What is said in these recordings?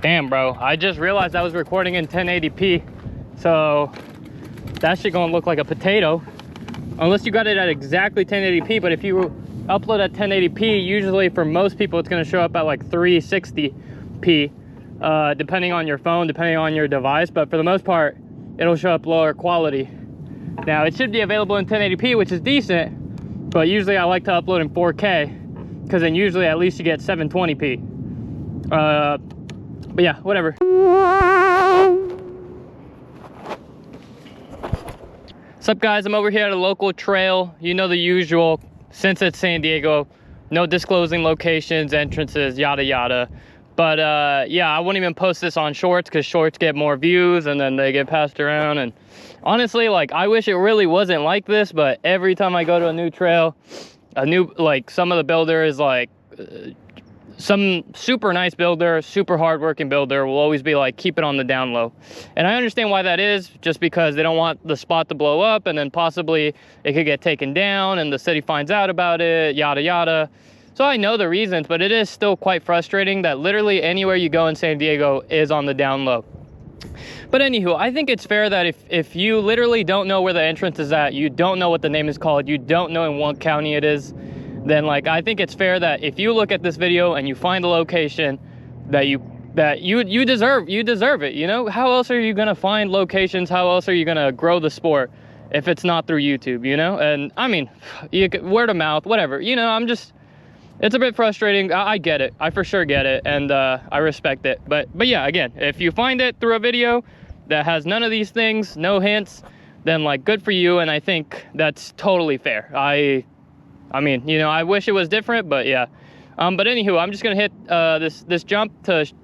Damn, bro, I just realized I was recording in 1080p, so that shit gonna look like a potato unless you got it at exactly 1080p. But if you upload at 1080p, usually for most people it's gonna show up at like 360p, depending on your phone, depending on your device, but for the most part it'll show up lower quality. Now it should be available in 1080p, which is decent, but usually I like to upload in 4K because then usually at least you get 720p. But yeah, whatever. What's up, guys? I'm over here at a local trail. You know the usual, since it's San Diego, no disclosing locations, entrances, yada yada. But yeah, I wouldn't even post this on shorts because shorts get more views and then they get passed around. And honestly, like, I wish it really wasn't like this, but every time I go to a new trail, like, some of the builder is like, some super nice builder, super hardworking builder will always be like, keep it on the down low. And I understand why that is, just because they don't want the spot to blow up and then possibly it could get taken down and the city finds out about it, yada yada. So I know the reasons, but it is still quite frustrating that literally anywhere you go in San Diego is on the down low. But anywho, I think it's fair that if you literally don't know where the entrance is at, you don't know what the name is called, you don't know in what county it is, then like, I think it's fair that if you look at this video and you find a location that you deserve it, you know? How else are you gonna find locations? How else are you gonna grow the sport if it's not through YouTube, you know? And I mean, you could, word of mouth, whatever, you know, it's a bit frustrating. I get it. I for sure get it, and I respect it. But yeah, again, if you find it through a video that has none of these things, no hints, then like, good for you, and I think that's totally fair. I mean, you know, I wish it was different, but yeah. But anywho, I'm just gonna hit this jump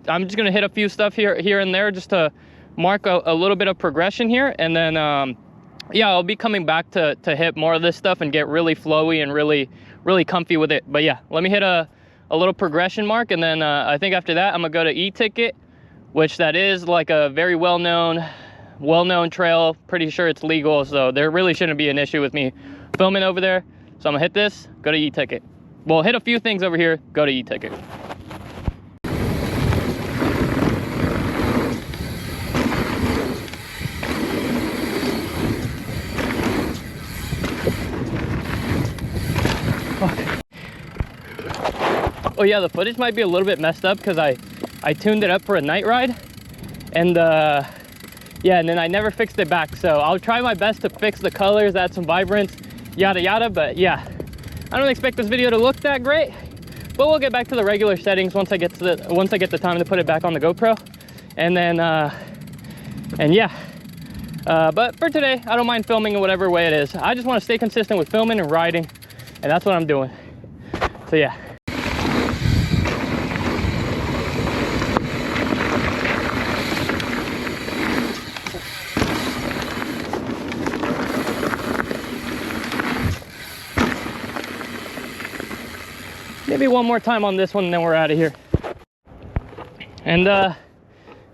I'm just gonna hit a few stuff here and there just to mark a little bit of progression here, and then yeah, I'll be coming back to hit more of this stuff and get really flowy and really comfy with it. But yeah, let me hit a little progression mark, and then I think after that I'm gonna go to e-ticket, which that is like a very well-known trail. Pretty sure it's legal, so there really shouldn't be an issue with me filming over there. So I'm gonna hit this, go to e-ticket. Well, hit a few things over here, go to e-ticket. Oh yeah, the footage might be a little bit messed up because I tuned it up for a night ride, and yeah, and then I never fixed it back. So I'll try my best to fix the colors, add some vibrance, yada yada. But yeah, I don't expect this video to look that great, but we'll get back to the regular settings once I get the time to put it back on the GoPro, and then and yeah. But for today, I don't mind filming in whatever way it is. I just want to stay consistent with filming and riding, and that's what I'm doing. So yeah. Maybe one more time on this one and then we're out of here. And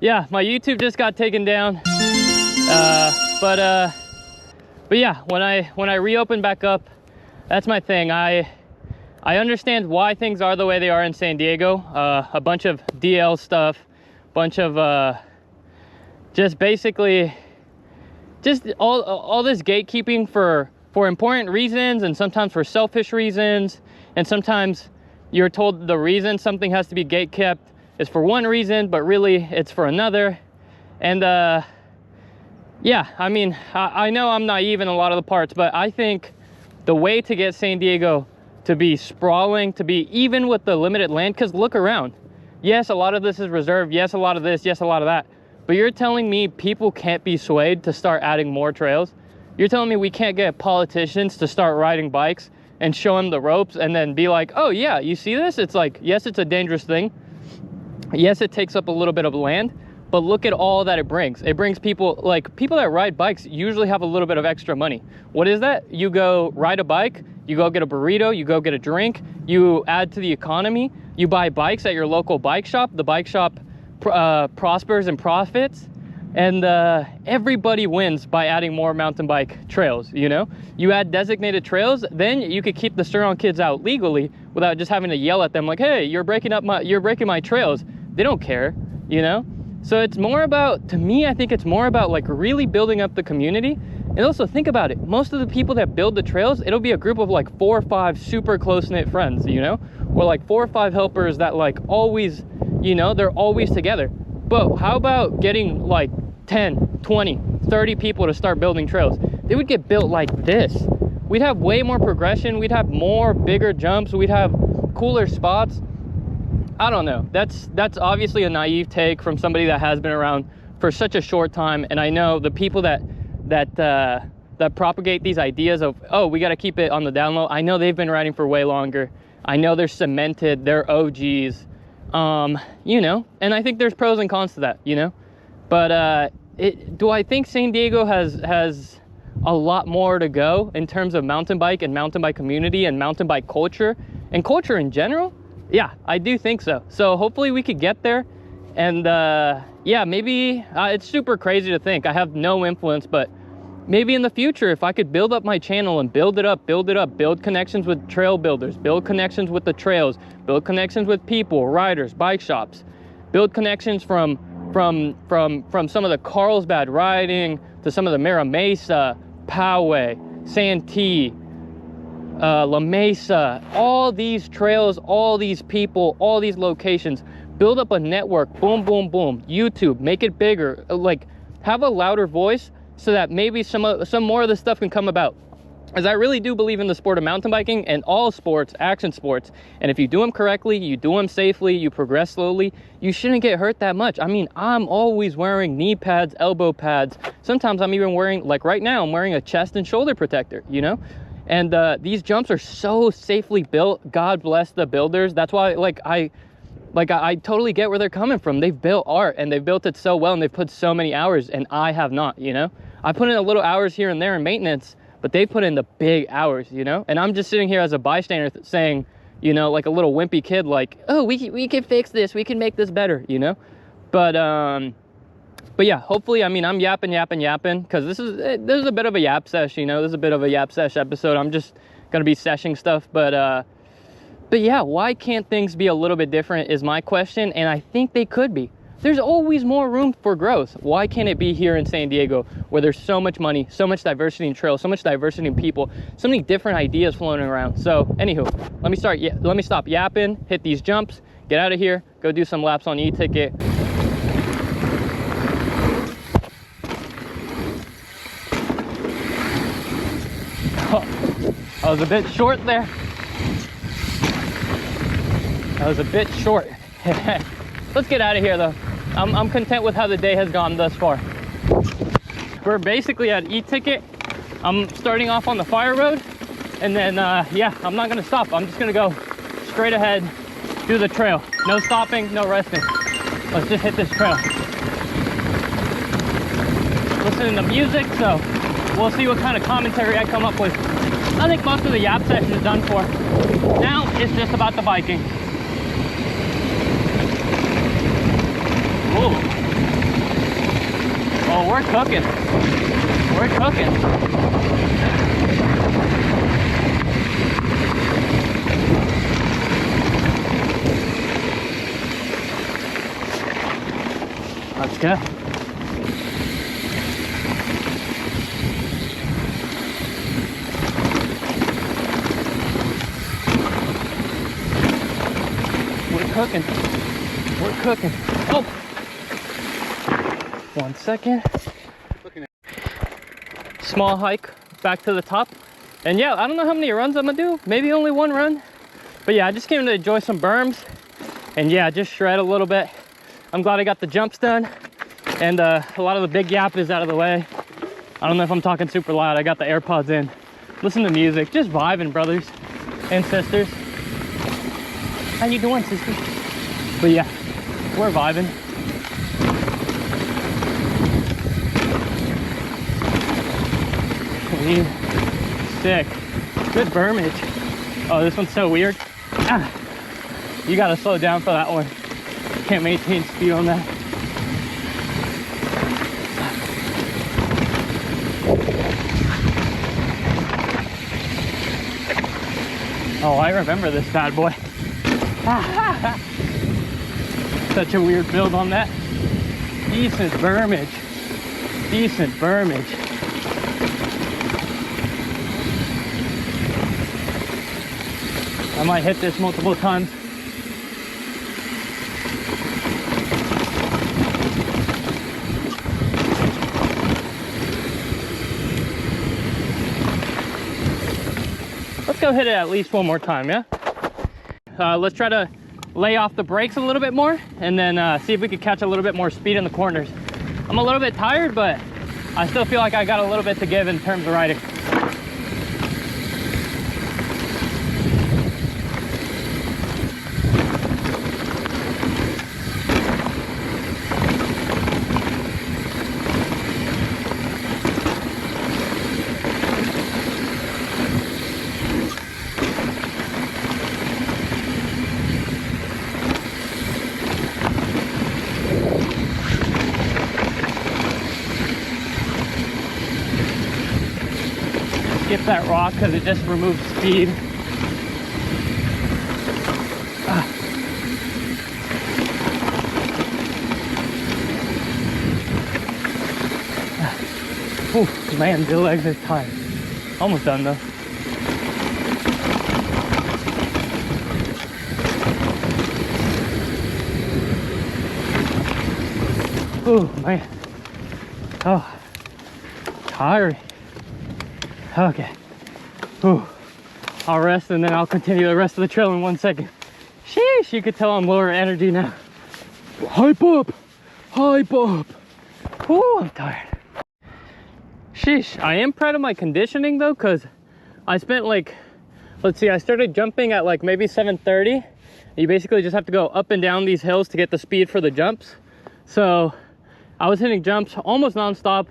yeah, my YouTube just got taken down. But yeah, when I reopen back up, that's my thing. I understand why things are the way they are in San Diego. A bunch of DL stuff, bunch of just basically just all this gatekeeping for important reasons, and sometimes for selfish reasons, and sometimes you're told the reason something has to be gate kept is for one reason, but really it's for another. And yeah, I mean, I know I'm naive in a lot of the parts, but I think the way to get San Diego to be sprawling, to be even with the limited land, because look around. Yes, a lot of this is reserved. Yes, a lot of this. Yes, a lot of that. But you're telling me people can't be swayed to start adding more trails? You're telling me we can't get politicians to start riding bikes and show them the ropes and then be like, oh yeah, you see this? It's like, yes, it's a dangerous thing. Yes, it takes up a little bit of land, but look at all that it brings. It brings people, like, people that ride bikes usually have a little bit of extra money. What is that? You go ride a bike, you go get a burrito, you go get a drink, you add to the economy, you buy bikes at your local bike shop, the bike shop prospers and profits, and everybody wins by adding more mountain bike trails. You know, you add designated trails, then you could keep the Sturron kids out legally without just having to yell at them like, hey, you're breaking my trails. They don't care. you know? So it's more about, to me, I think it's more about like really building up the community. And also think about it, most of the people that build the trails, it'll be a group of like 4 or 5 super close-knit friends, you know? Or like 4 or 5 helpers that like always, you know, they're always together. But how about getting like 10, 20, 30 people to start building trails? They would get built like this. We'd have way more progression. We'd have more bigger jumps. We'd have cooler spots. I don't know. That's obviously a naive take from somebody that has been around for such a short time. And I know the people that propagate these ideas of, oh, we got to keep it on the down low. I know they've been riding for way longer. I know they're cemented. They're OGs. You know, and I think there's pros and cons to that, you know. But do I think San Diego has a lot more to go in terms of mountain bike and mountain bike community and mountain bike culture and culture in general? Yeah, I do think so. So hopefully we could get there. And yeah, maybe it's super crazy to think I have no influence, but maybe in the future, if I could build up my channel and build it up, build connections with trail builders, build connections with the trails, build connections with people, riders, bike shops, build connections from some of the Carlsbad riding to some of the Mira Mesa, Poway, Santee, La Mesa, all these trails, all these people, all these locations, build up a network, boom, boom, boom, YouTube, make it bigger, like have a louder voice so that maybe some more of this stuff can come about. As I really do believe in the sport of mountain biking and all sports, action sports, and if you do them correctly, you do them safely, you progress slowly, you shouldn't get hurt that much. I mean, I'm always wearing knee pads, elbow pads. Sometimes I'm even wearing, like right now, I'm wearing a chest and shoulder protector, you know? And these jumps are so safely built. God bless the builders. That's why, I totally get where they're coming from. They've built art and they've built it so well and they've put so many hours, and I have not, you know? I put in a little hours here and there in maintenance, but they put in the big hours, you know? And I'm just sitting here as a bystander saying, you know, like a little wimpy kid, like, oh, we can fix this, we can make this better, you know? But yeah, hopefully, I mean, I'm yapping, because this is a bit of a yap sesh, you know? This is a bit of a yap sesh episode. I'm just gonna be seshing stuff, but yeah, why can't things be a little bit different is my question, and I think they could be. There's always more room for growth. Why can't it be here in San Diego where there's so much money, so much diversity in trails, so much diversity in people, so many different ideas floating around? So anywho, let me stop yapping, hit these jumps, get out of here, go do some laps on e-ticket. Oh, I was a bit short there. I was a bit short. Let's get out of here though. I'm content with how the day has gone thus far. We're basically at e-ticket. I'm starting off on the fire road, and then yeah, I'm not gonna stop. I'm just gonna go straight ahead, do the trail. No stopping, no resting. Let's just hit this trail. Listening to music, so we'll see what kind of commentary I come up with. I think most of the yap session is done for. Now it's just about the biking. Ooh. Oh, we're cooking. We're cooking. Let's go. We're cooking. We're cooking. Oh! 1 second. Small hike back to the top. And yeah, I don't know how many runs I'm gonna do. Maybe only 1 run. But yeah, I just came to enjoy some berms. And yeah, just shred a little bit. I'm glad I got the jumps done. And a lot of the big yap is out of the way. I don't know if I'm talking super loud. I got the AirPods in. Listen to music. Just vibing, brothers and sisters. How you doing, sister? But yeah, we're vibing. Clean, sick, good bermage. Oh, this one's so weird. Ah, you gotta slow down for that one. Can't maintain speed on that. Oh, I remember this bad boy. Such a weird build on that. Decent bermage. Decent bermage. I might hit this multiple times. Let's go hit it at least one more time, yeah? Let's try to lay off the brakes a little bit more and then see if we could catch a little bit more speed in the corners. I'm a little bit tired, but I still feel like I got a little bit to give in terms of riding. Skip that rock because it just removes speed. Oh man, the legs are tired. Almost done though. Oh man. Oh, tiring. Okay. Whew. I'll rest and then I'll continue the rest of the trail in 1 second. Sheesh, you could tell I'm lower energy now. Hype up! Hype up! Oh, I'm tired. Sheesh, I am proud of my conditioning though, because I spent like, let's see, I started jumping at like maybe 7:30. You basically just have to go up and down these hills to get the speed for the jumps. So I was hitting jumps almost non-stop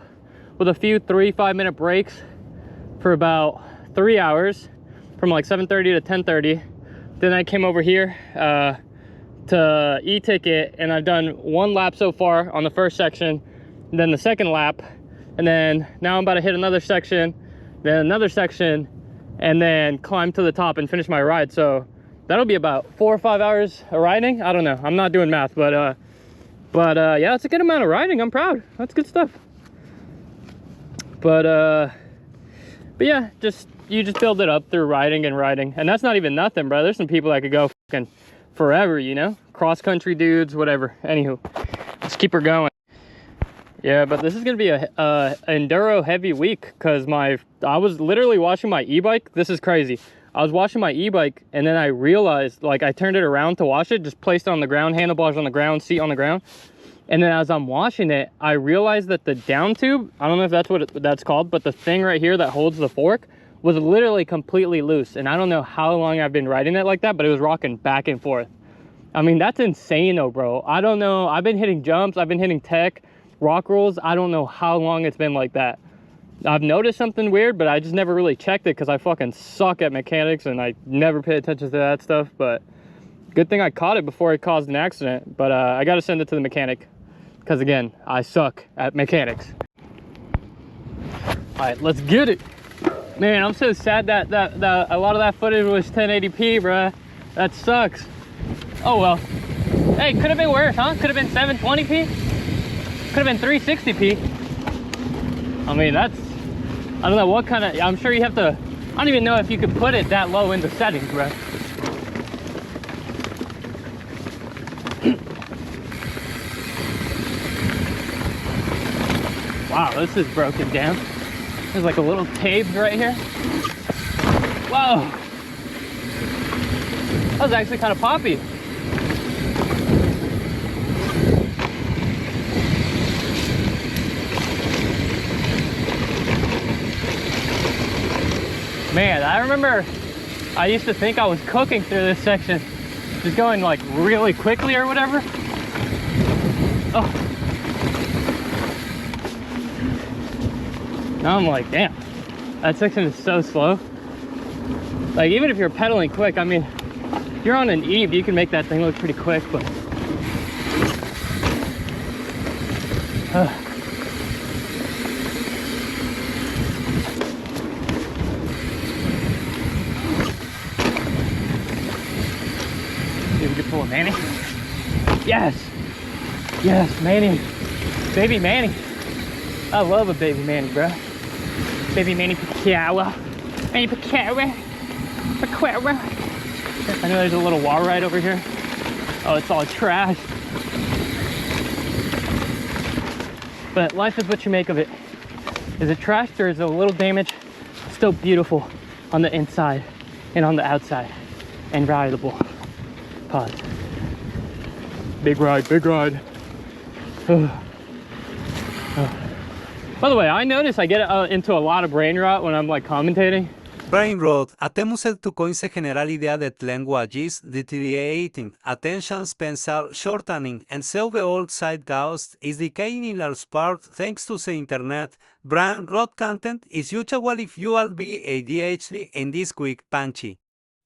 with a few 3-5 minute breaks for about 3 hours from like 7:30 to 10:30. Then I came over here to e-ticket and I've done 1 lap so far on the first section, then the second lap, and then now I'm about to hit another section, then another section, and then climb to the top and finish my ride. So that'll be about 4 or 5 hours of riding. I don't know, I'm not doing math, but yeah, it's a good amount of riding. I'm proud. That's good stuff. But yeah, you just build it up through riding and riding, and that's not even nothing, bro. There's some people that could go fucking forever, you know, cross country dudes, whatever. Anywho, let's keep her going. Yeah, but this is gonna be a enduro heavy week because I was literally washing my e-bike. This is crazy. I was washing my e-bike and then I realized, like, I turned it around to wash it, just placed it on the ground, handlebars on the ground, seat on the ground. And then as I'm washing it, I realized that the down tube, I don't know if that's what that's called, but the thing right here that holds the fork was literally completely loose. And I don't know how long I've been riding it like that, but it was rocking back and forth. I mean, that's insane though, bro. I don't know. I've been hitting jumps. I've been hitting tech, rock rolls. I don't know how long it's been like that. I've noticed something weird, but I just never really checked it because I fucking suck at mechanics and I never pay attention to that stuff. But good thing I caught it before it caused an accident. But I got to send it to the mechanic. Because again, I suck at mechanics. All right, let's get it. Man, I'm so sad that a lot of that footage was 1080p, bruh. That sucks. Oh well. Hey, could have been worse, huh? Could have been 720p. Could have been 360p. I mean, I don't know what kind of, I'm sure you have to, I don't even know if you could put it that low in the settings, bruh. Wow, this is broken down. There's like a little tape right here. Whoa. That was actually kind of poppy. Man, I remember I used to think I was cooking through this section. Just going like really quickly or whatever. Oh. Now I'm like, damn, that section is so slow. Like, even if you're pedaling quick, I mean, if you're on an eve, you can make that thing look pretty quick, but see if we can pull a Manny. Yes. Yes, Manny. Baby Manny. I love a baby Manny, bro. Baby Manny Pacquiao. Manny Pacquiao. Pacquiao. I know there's a little wall right over here. Oh, it's all trash. But life is what you make of it. Is it trashed or is it a little damage? Still beautiful on the inside and on the outside. And rideable. Pause. Big ride, big ride. By the way, I notice I get into a lot of brain rot when I'm like commentating. Brain rot. Atemos tu coinse general idea that language is deteriorating, attention spans are shortening, and so the old side ghost is decaying in large part thanks to the internet. Brain rot content is usually fueled by ADHD and is quick, punchy.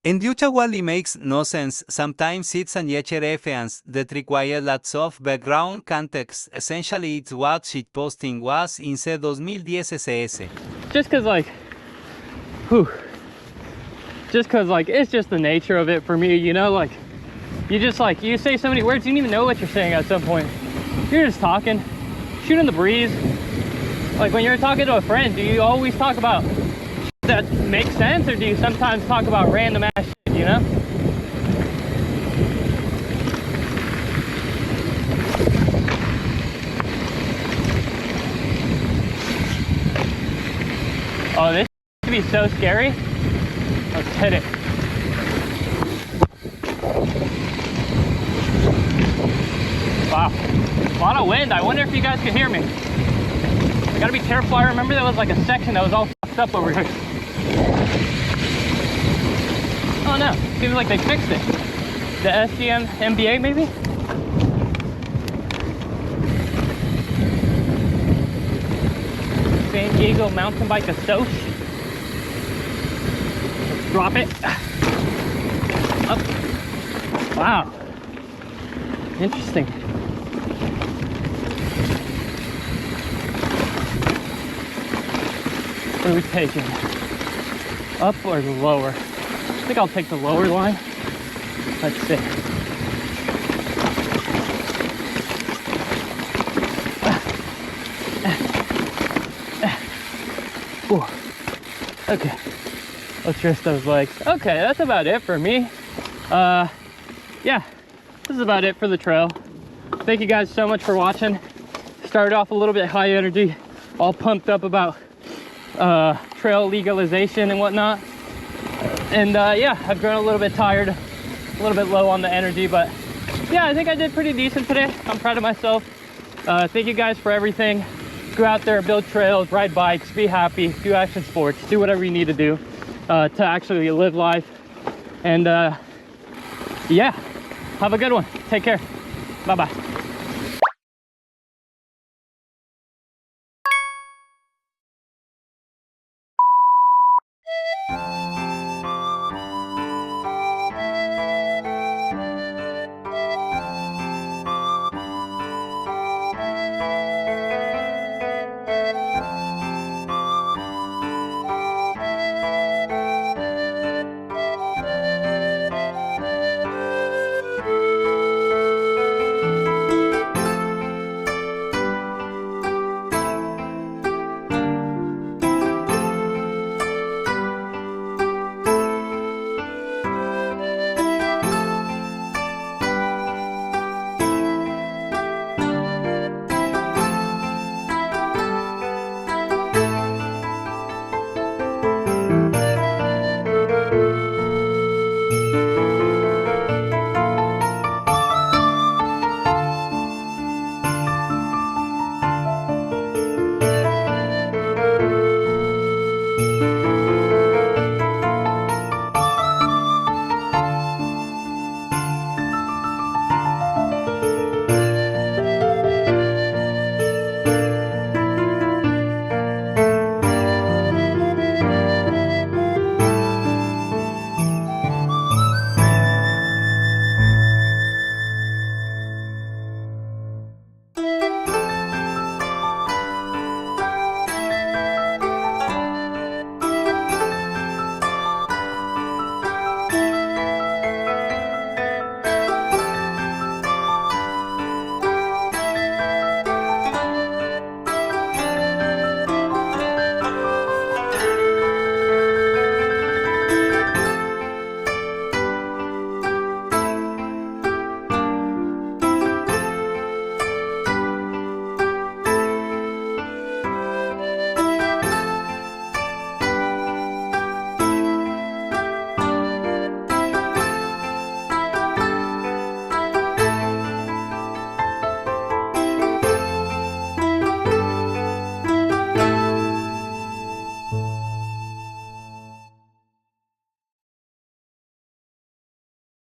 And usually makes no sense. Sometimes it's an reference that requires lots of background context. Essentially, it's what shitposting was in the 2010 SS. Just cause like, whew. Just cause like, it's just the nature of it for me, you know, like, you say so many words, you don't even know what you're saying at some point. You're just talking, shooting the breeze. Like when you're talking to a friend, do you always talk about that makes sense, or do you sometimes talk about random ass shit, you know? Oh, this could be so scary. Let's hit it. Wow, a lot of wind. I wonder if you guys can hear me. I gotta be careful. I remember there was like a section that was all fucked up over here. Oh no, seems like they fixed it. The SGM MBA maybe? San Diego mountainbike sesh. Let's drop it. Up. Wow. Interesting. What are we taking? Up or lower? I think I'll take the lower line. Let's see. Ooh. Okay. Let's rest those legs. Okay, that's about it for me. Yeah, this is about it for the trail. Thank you guys so much for watching. Started off a little bit high energy, all pumped up about trail legalization and whatnot. And yeah, I've grown a little bit tired, a little bit low on the energy, but yeah, I think I did pretty decent today. I'm proud of myself. Thank you guys for everything. Go out there, build trails, ride bikes, be happy, do action sports, do whatever you need to do to actually live life. And yeah, have a good one. Take care. Bye-bye.